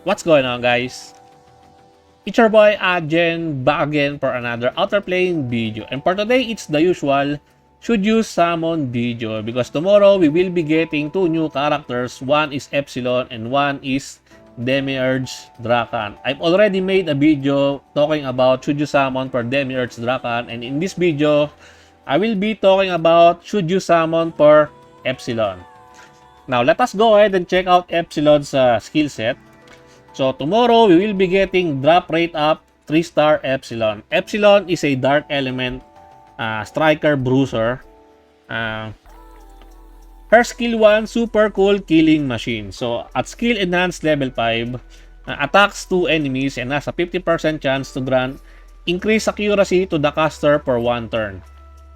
What's going on, guys? It's your boy Ajen back again for another Outerplane video. And for today, it's the usual should you summon video because tomorrow we will be getting two new characters. One is Epsilon and one is Demiurge Drakan. I've already made a video talking about should you summon for Demiurge Drakan, and in this video, I will be talking about should you summon for Epsilon. Now, let us go ahead and check out Epsilon's skill set. So tomorrow we will be getting drop rate up 3-star Epsilon. Epsilon is a dark element striker bruiser. Her skill 1, super cool killing machine. So at skill enhanced level 5, attacks 2 enemies and has a 50% chance to grant increased accuracy to the caster for 1 turn.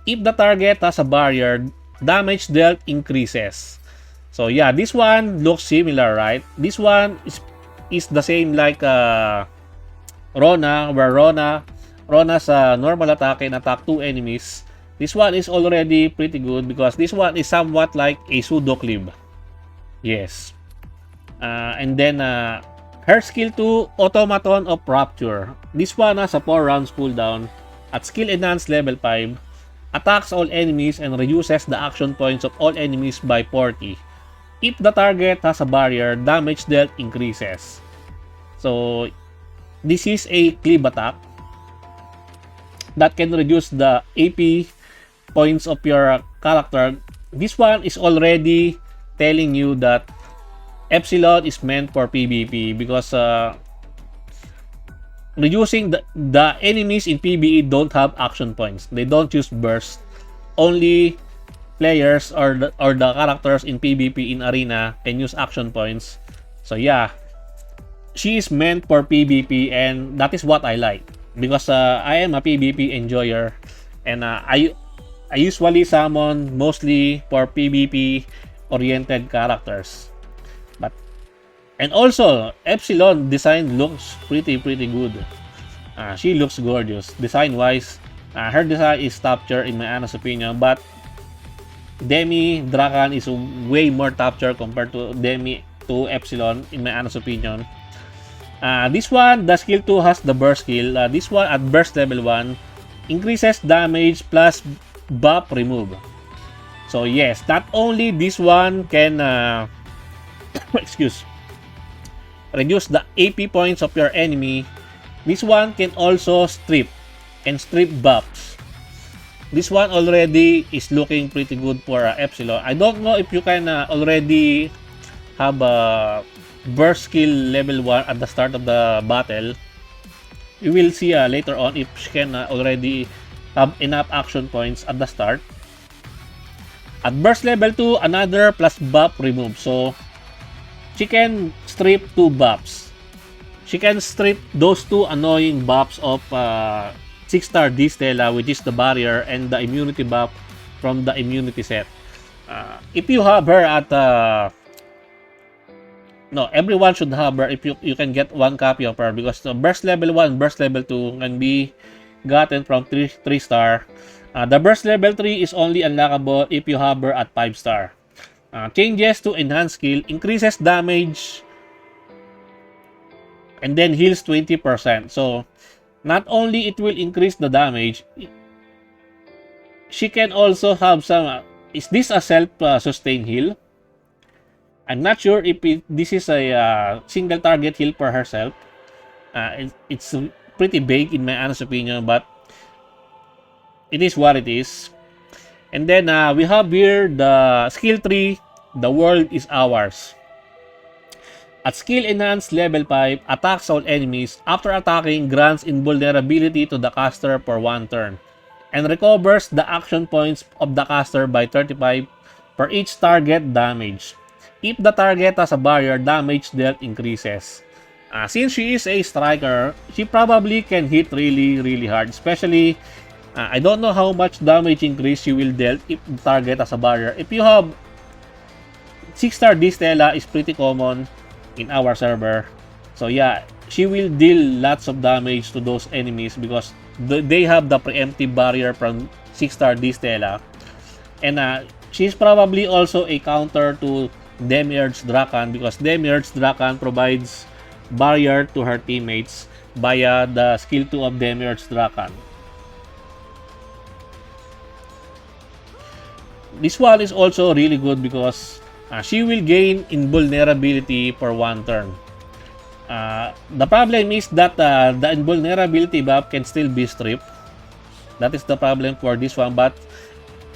If the target has a barrier, damage dealt increases. So yeah, this one looks similar, right? This one is the same like Rona, where Rona's normal attack can attack 2 enemies. This one is already pretty good because this one is somewhat like a pseudo cleave. Yes. And then her skill 2, Automaton of Rapture. This one has a 4 rounds cooldown. At skill enhanced level 5, attacks all enemies and reduces the action points of all enemies by 40. If the target has a barrier, damage dealt increases. So, this is a cleave attack that can reduce the AP points of your character. This one is already telling you that Epsilon is meant for PvP because reducing the enemies in PvE don't have action points. They don't use burst. Only players or the characters in PvP in arena can use action points. So yeah, she is meant for PvP, and that is what I like because I am a PvP enjoyer, and I usually summon mostly for PvP oriented characters. And also Epsilon design looks pretty good. She looks gorgeous design wise. Her design is top tier in my honest opinion, but Demi Drakan is way more top tier compared to Epsilon in my honest opinion. This one, the skill 2 has the burst skill. This one at burst level 1 increases damage plus buff remove. So yes, not only this one can reduce the AP points of your enemy, this one can also strip buffs. This one already is looking pretty good for Epsilon. I don't know if you can already have a burst skill level 1 at the start of the battle. We will see later on if she can already have enough action points at the start. At burst level 2, another plus buff remove. So she can strip 2 buffs. She can strip those 2 annoying buffs of 6-star D Stella, which is the barrier, and the immunity buff from the immunity set. If you have her at no, everyone should have her if you can get 1 copy of her because the burst level 1, burst level 2 can be gotten from 3-star. The burst level 3 is only unlockable if you have her at 5-star. Changes to enhanced skill, increases damage and then heals 20%. So not only it will increase the damage, she can also have some is this a self-sustained heal? I'm not sure if this is a single target heal for herself. It's pretty vague in my honest opinion, but it is what it is. And then we have here the skill 3, the world is ours. At skill enhanced level 5, attacks all enemies. After attacking, grants invulnerability to the caster for 1 turn. And recovers the action points of the caster by 35 for each target damage. If the target has a barrier, damage dealt increases. Since she is a striker, she probably can hit really hard. Especially, I don't know how much damage increase she will deal if the target has a barrier. If you have 6-star D Stella is pretty common in our server. So yeah, she will deal lots of damage to those enemies because they have the preemptive barrier from 6-star D Stella. And she's probably also a counter to Demiurge Drakan because Demiurge Drakan provides barrier to her teammates via the skill 2 of Demiurge Drakan. This one is also really good because she will gain invulnerability for 1 turn. The problem is that the invulnerability buff can still be stripped. That is the problem for this one. But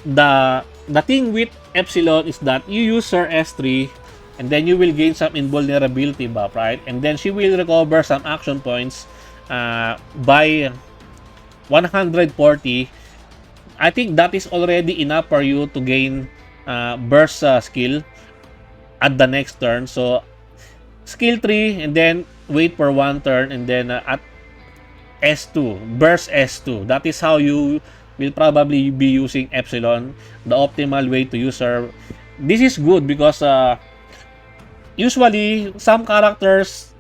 the thing with Epsilon is that you use her S3 and then you will gain some invulnerability buff, right? And then she will recover some action points by 140. I think that is already enough for you to gain burst skill at the next turn. So skill 3 and then wait for 1 turn and then at S2, burst S2. That is how you will probably be using Epsilon, the optimal way to use her. This is good because usually some characters,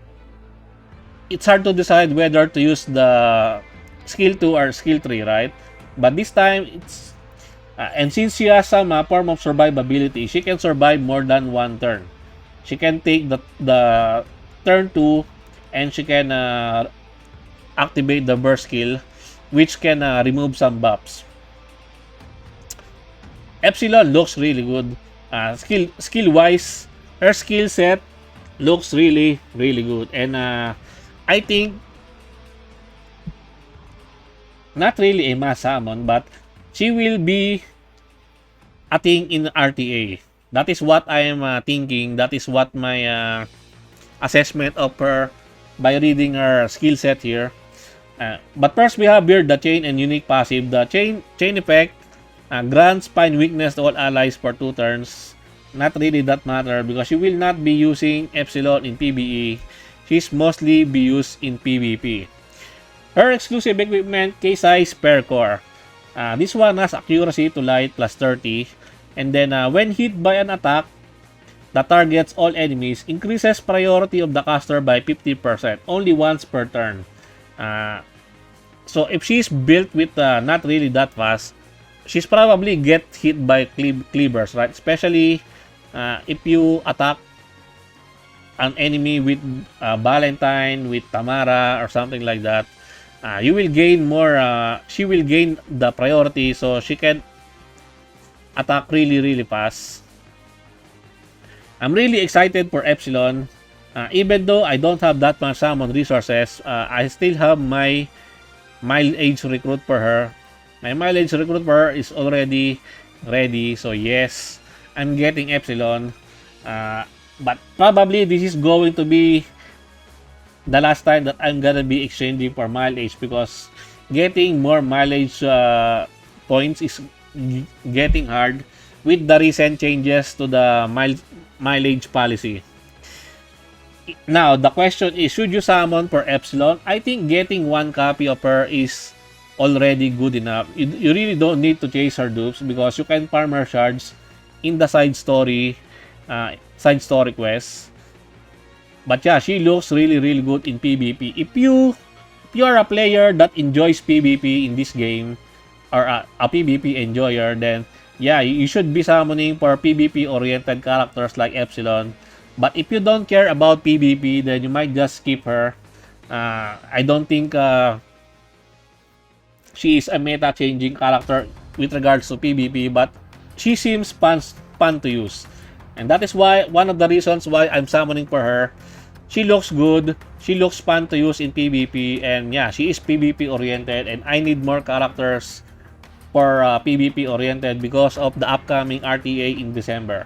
it's hard to decide whether to use the skill 2 or skill 3, right? But this time, it's and since she has some form of survivability, she can survive more than 1 turn. She can take the turn 2 and she can activate the burst skill, which can remove some buffs. Epsilon looks really good. Skill wise, her skill set looks really good, and I think not really a mass summon, but she will be a thing in RTA. That is what I am thinking. That is what my assessment of her by reading her skill set here. But first we have here the chain and unique passive. The chain effect grants spine weakness to all allies for 2 turns. Not really that matter because you will not be using Epsilon in PvE. She's mostly be used in PvP. Her exclusive equipment, K-Size Per Core. This one has accuracy to light plus 30. And then when hit by an attack that targets all enemies, increases priority of the caster by 50%, only once per turn. So if she's built with not really that fast, she's probably get hit by cleavers, right? Especially if you attack an enemy with Valentine, with Tamara, or something like that. You will gain more, she will gain the priority so she can attack really fast. I'm really excited for Epsilon. Even though I don't have that much summon resources, I still have my Mile Age recruit for her. My Mile Age recruit for her is already ready. So yes, I'm getting Epsilon. But probably this is going to be the last time that I'm gonna be exchanging for mileage because getting more mileage points is getting hard with the recent changes to the mileage policy. Now, the question is, should you summon for Epsilon? I think getting 1 copy of her is already good enough. You really don't need to chase her dupes because you can farm her shards in the side story quests. But yeah, she looks really good in PvP. If you are a player that enjoys PvP in this game, or a PvP enjoyer, then yeah, you should be summoning for PvP oriented characters like Epsilon. But if you don't care about PvP, then you might just skip her. I don't think she is a meta changing character with regards to PvP, but she seems fun to use. And that is why one of the reasons why I'm summoning for her. She looks good, she looks fun to use in PvP, and yeah, she is PvP oriented, and I need more characters for PvP oriented because of the upcoming RTA in December.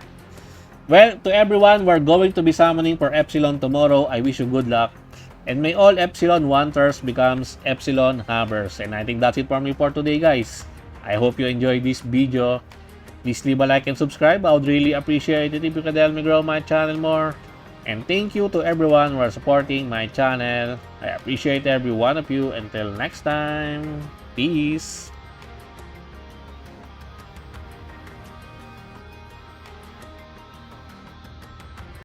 Well, to everyone, we're going to be summoning for Epsilon tomorrow. I wish you good luck. And may all Epsilon wanters becomes Epsilon havers. And I think that's it for me for today, guys. I hope you enjoyed this video. Please leave a like and subscribe. I would really appreciate it if you could help me grow my channel more. And thank you to everyone who are supporting my channel. I appreciate every one of you. Until next time, peace.